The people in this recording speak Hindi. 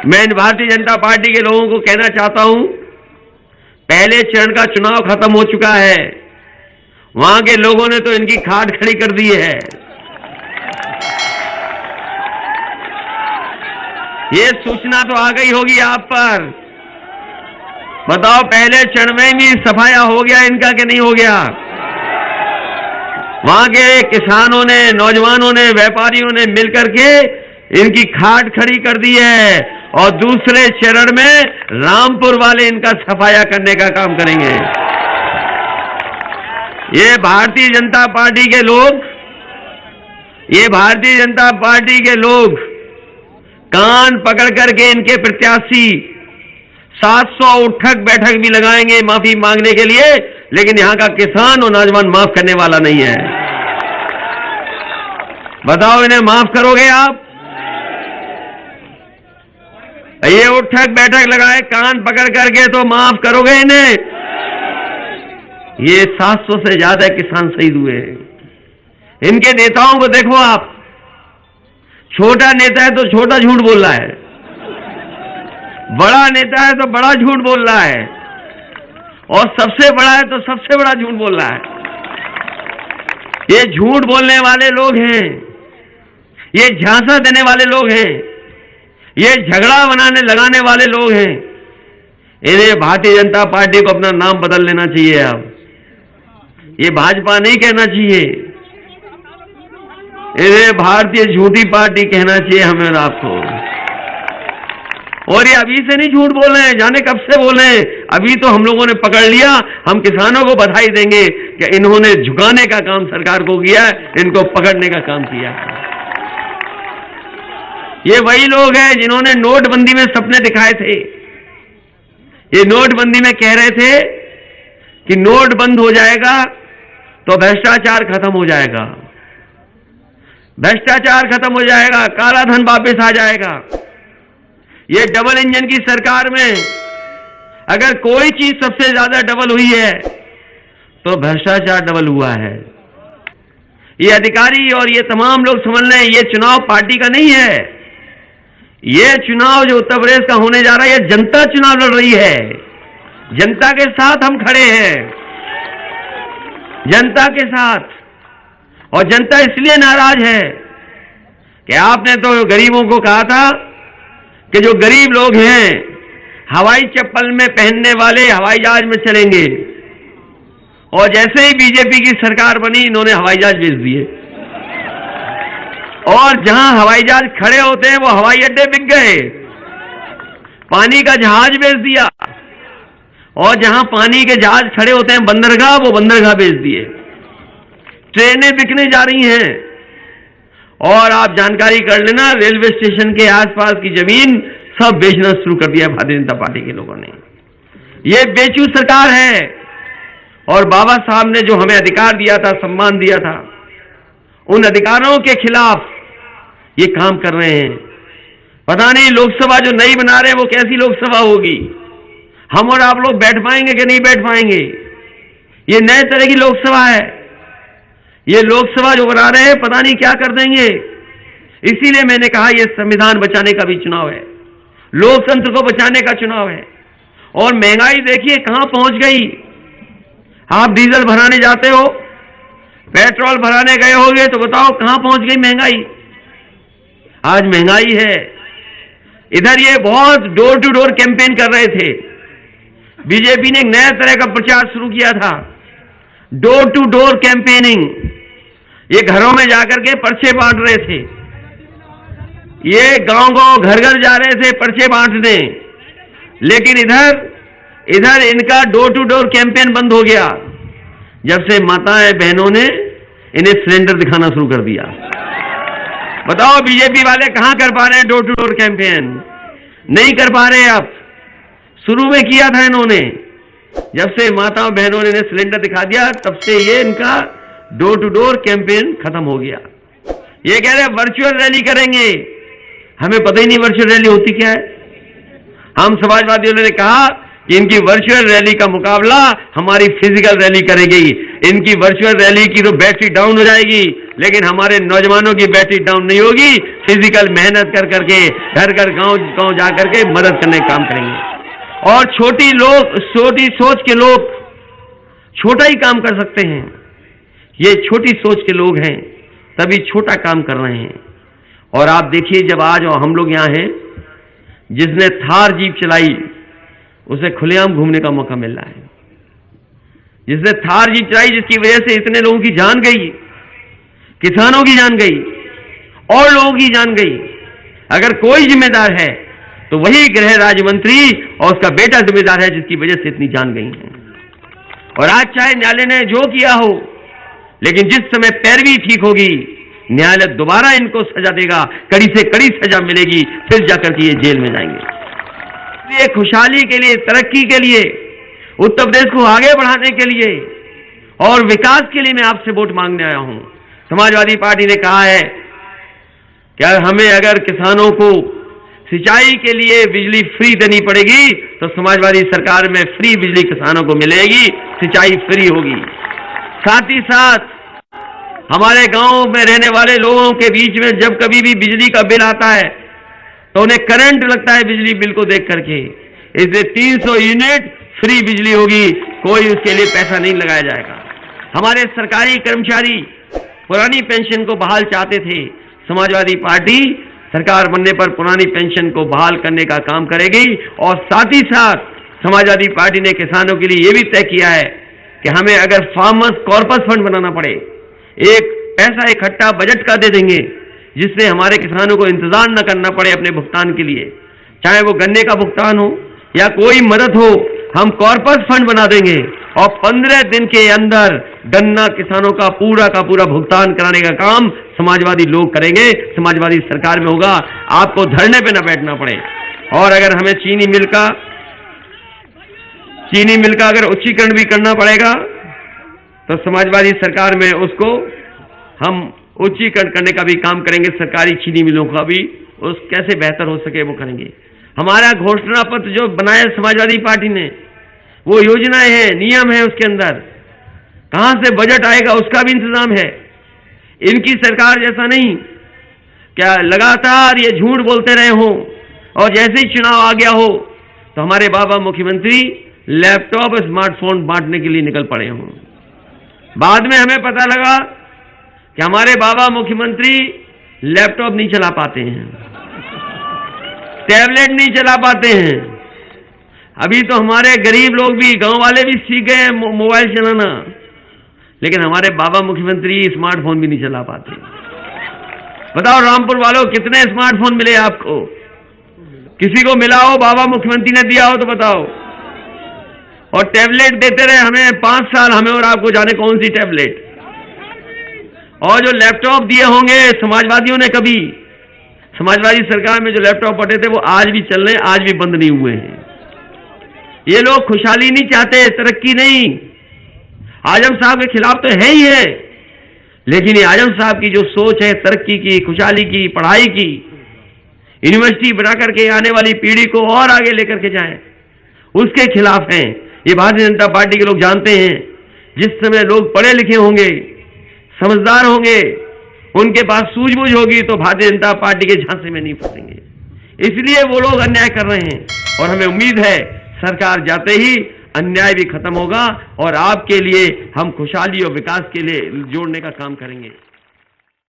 मैं भारतीय जनता पार्टी के लोगों को कहना चाहता हूं, पहले चरण का चुनाव खत्म हो चुका है। वहां के लोगों ने तो इनकी खाट खड़ी कर दी है। ये सूचना तो आ गई होगी आप पर। बताओ, पहले चरण में भी सफाया हो गया इनका कि नहीं हो गया? वहां के किसानों ने, नौजवानों ने, व्यापारियों ने मिलकर के इनकी खाट खड़ी कर दी है और दूसरे चरण में रामपुर वाले इनका सफाया करने का काम करेंगे। ये भारतीय जनता पार्टी के लोग, ये भारतीय जनता पार्टी के लोग कान पकड़ करके इनके प्रत्याशी 700 उठक बैठक भी लगाएंगे माफी मांगने के लिए, लेकिन यहां का किसान और नौजवान माफ करने वाला नहीं है। बताओ, इन्हें माफ करोगे आप? ये उठक बैठक लगाए कान पकड़ करके, तो माफ करोगे इन्हें? ये 700 से ज्यादा किसान शहीद हुए हैं। इनके नेताओं को देखो आप, छोटा नेता है तो छोटा झूठ बोल रहा है, बड़ा नेता है तो बड़ा झूठ बोल रहा है, और सबसे बड़ा है तो सबसे बड़ा झूठ बोल रहा है। ये झूठ बोलने वाले लोग हैं, ये झांसा देने वाले लोग हैं, ये झगड़ा लगाने वाले लोग हैं। इन्हें भारतीय जनता पार्टी को अपना नाम बदल लेना चाहिए। अब ये भाजपा नहीं कहना चाहिए, इन्हें भारतीय झूठी पार्टी कहना चाहिए हमें और आपको। और ये अभी से नहीं झूठ बोल रहे हैं, जाने कब से बोल रहे हैं। अभी तो हम लोगों ने पकड़ लिया। हम किसानों को बधाई देंगे कि इन्होंने झुकाने का काम सरकार को किया, इनको पकड़ने का काम किया। ये वही लोग हैं जिन्होंने नोटबंदी में सपने दिखाए थे। ये नोटबंदी में कह रहे थे कि नोट बंद हो जाएगा तो भ्रष्टाचार खत्म हो जाएगा, भ्रष्टाचार खत्म हो जाएगा, काला धन वापस आ जाएगा। ये डबल इंजन की सरकार में अगर कोई चीज सबसे ज्यादा डबल हुई है तो भ्रष्टाचार डबल हुआ है। ये अधिकारी और ये तमाम लोग समझ लें, ये चुनाव पार्टी का नहीं है। ये चुनाव जो उत्तर प्रदेश का होने जा रहा है, ये जनता चुनाव लड़ रही है। जनता के साथ हम खड़े हैं, जनता के साथ। और जनता इसलिए नाराज है कि आपने तो गरीबों को कहा था कि जो गरीब लोग हैं हवाई चप्पल में पहनने वाले हवाई जहाज में चलेंगे, और जैसे ही बीजेपी की सरकार बनी इन्होंने हवाई जहाज भेज दिए, और जहां हवाई जहाज खड़े होते हैं वो हवाई अड्डे बिक गए। पानी का जहाज भेज दिया, और जहां पानी के जहाज खड़े होते हैं बंदरगाह, वो बंदरगाह भेज दिए। ट्रेनें बिकने जा रही हैं। और आप जानकारी कर लेना, रेलवे स्टेशन के आसपास की जमीन सब बेचना शुरू कर दिया भारतीय जनता पार्टी के लोगों ने। ये बेचू सरकार है। और बाबा साहब ने जो हमें अधिकार दिया था, सम्मान दिया था, उन अधिकारों के खिलाफ ये काम कर रहे हैं। पता नहीं लोकसभा जो नई बना रहे हैं वो कैसी लोकसभा होगी, हम और आप लोग बैठ पाएंगे कि नहीं बैठ पाएंगे। ये नए तरह की लोकसभा है। ये लोकसभा जो बना रहे हैं पता नहीं क्या कर देंगे। इसीलिए मैंने कहा ये संविधान बचाने का भी चुनाव है, लोकतंत्र को बचाने का चुनाव है। और महंगाई देखिए कहां पहुंच गई। आप डीजल भराने जाते हो, पेट्रोल भराने गए होगे, तो बताओ कहां पहुंच गई महंगाई। आज महंगाई है। इधर ये बहुत डोर टू डोर कैंपेन कर रहे थे। बीजेपी ने एक नया तरह का प्रचार शुरू किया था, डोर टू डोर कैंपेनिंग। ये घरों में जाकर के पर्चे बांट रहे थे, ये गांव-गांव घर-घर जा रहे थे पर्चे बांटने। लेकिन इधर इनका डोर टू डोर कैंपेन बंद हो गया जब से माताएं बहनों ने इन्हें सिलेंडर दिखाना शुरू कर दिया। बताओ बीजेपी वाले कहां कर पा रहे हैं डोर टू डोर कैंपेन? नहीं कर पा रहे। अब शुरू में किया था इन्होंने, जब से माताओं बहनों ने सिलेंडर दिखा दिया तब से ये इनका डोर टू डोर कैंपेन खत्म हो गया। ये कह रहे हैं वर्चुअल रैली करेंगे। हमें पता ही नहीं वर्चुअल रैली होती क्या है। हम समाजवादियों ने कहा कि इनकी वर्चुअल रैली का मुकाबला हमारी फिजिकल रैली करेगी। इनकी वर्चुअल रैली की तो बैटरी डाउन हो जाएगी, लेकिन हमारे नौजवानों की बैटरी डाउन नहीं होगी। फिजिकल मेहनत कर करके घर घर गांव जा करके मदद करने का काम करेंगे। और छोटी सोच के लोग छोटा ही काम कर सकते हैं। ये छोटी सोच के लोग हैं, तभी छोटा काम कर रहे हैं। और आप देखिए, जब आज हम लोग यहाँ हैं, जिसने थार जीप चलाई उसे खुलेआम घूमने का मौका मिल रहा है। जिसने थार जीप चलाई, जिसकी वजह से इतने लोगों की जान गई, किसानों की जान गई और लोगों की जान गई। अगर कोई जिम्मेदार है तो वही गृह राज्य मंत्री और उसका बेटा जिम्मेदार है, जिसकी वजह से इतनी जान गई है। और आज चाहे न्यायालय ने जो किया हो, लेकिन जिस समय पैरवी ठीक होगी, न्यायालय दोबारा इनको सजा देगा, कड़ी से कड़ी सजा मिलेगी, फिर जाकर के ये जेल में जाएंगे। इसलिए खुशहाली के लिए, तरक्की के लिए, उत्तर प्रदेश को आगे बढ़ाने के लिए और विकास के लिए मैं आपसे वोट मांगने आया हूं। समाजवादी पार्टी ने कहा है कि हमें अगर किसानों को सिंचाई के लिए बिजली फ्री देनी पड़ेगी तो समाजवादी सरकार में फ्री बिजली किसानों को मिलेगी, सिंचाई फ्री होगी। साथ ही साथ हमारे गांव में रहने वाले लोगों के बीच में जब कभी भी बिजली का बिल आता है तो उन्हें करंट लगता है बिजली बिल को देख करके, इसलिए 300 यूनिट फ्री बिजली होगी, कोई उसके लिए पैसा नहीं लगाया जाएगा। हमारे सरकारी कर्मचारी पुरानी पेंशन को बहाल चाहते थे, समाजवादी पार्टी सरकार बनने पर पुरानी पेंशन को बहाल करने का काम करेगी। और साथ ही साथ समाजवादी पार्टी ने किसानों के लिए यह भी तय किया है कि हमें अगर फार्मर्स कॉर्पस फंड बनाना पड़े, एक पैसा इकट्ठा बजट का दे देंगे, जिससे हमारे किसानों को इंतजार न करना पड़े अपने भुगतान के लिए, चाहे वो गन्ने का भुगतान हो या कोई मदद हो, हम कॉर्पस फंड बना देंगे और 15 दिन के अंदर गन्ना किसानों का पूरा भुगतान कराने का काम समाजवादी लोग करेंगे, समाजवादी सरकार में होगा, आपको धरने पे न बैठना पड़े। और अगर हमें चीनी मिल का अगर उच्चीकरण भी करना पड़ेगा तो समाजवादी सरकार में उसको हम उच्चीकरण करने का भी काम करेंगे। सरकारी चीनी मिलों का भी उस कैसे बेहतर हो सके वो करेंगे। हमारा घोषणा पत्र जो बनाया समाजवादी पार्टी ने, वो योजनाएं हैं, नियम है, उसके अंदर कहां से बजट आएगा उसका भी इंतजाम है। इनकी सरकार जैसा नहीं क्या लगातार ये झूठ बोलते रहे हों और जैसे ही चुनाव आ गया हो तो हमारे बाबा मुख्यमंत्री लैपटॉप स्मार्टफोन बांटने के लिए निकल पड़े हों। बाद में हमें पता लगा कि हमारे बाबा मुख्यमंत्री लैपटॉप नहीं चला पाते हैं, टैबलेट नहीं चला पाते हैं। अभी तो हमारे गरीब लोग भी, गांव वाले भी सीख गए हैं मोबाइल चलाना, लेकिन हमारे बाबा मुख्यमंत्री स्मार्टफोन भी नहीं चला पाते। बताओ रामपुर वालों, कितने स्मार्टफोन मिले आपको? किसी को मिला हो, बाबा मुख्यमंत्री ने दिया हो तो बताओ। और टैबलेट देते रहे हमें 5 साल, हमें और आपको जाने कौन सी टैबलेट। और जो लैपटॉप दिए होंगे समाजवादियों ने, कभी समाजवादी सरकार में जो लैपटॉप बटे थे वो आज भी चल रहे हैं, आज भी बंद नहीं हुए हैं। ये लोग खुशहाली नहीं चाहते, तरक्की नहीं। आजम साहब के खिलाफ तो है ही है, लेकिन ये आजम साहब की जो सोच है तरक्की की, खुशहाली की, पढ़ाई की, यूनिवर्सिटी बना करके आने वाली पीढ़ी को और आगे लेकर के जाएं, उसके खिलाफ हैं। ये भारतीय जनता पार्टी के लोग जानते हैं, जिस समय लोग पढ़े लिखे होंगे, समझदार होंगे, उनके पास सूझबूझ होगी तो भारतीय जनता पार्टी के झांसे में नहीं फंसेंगे। इसलिए वो लोग अन्याय कर रहे हैं और हमें उम्मीद है सरकार जाते ही अन्याय भी खत्म होगा और आपके लिए हम खुशहाली और विकास के लिए जोड़ने का काम करेंगे।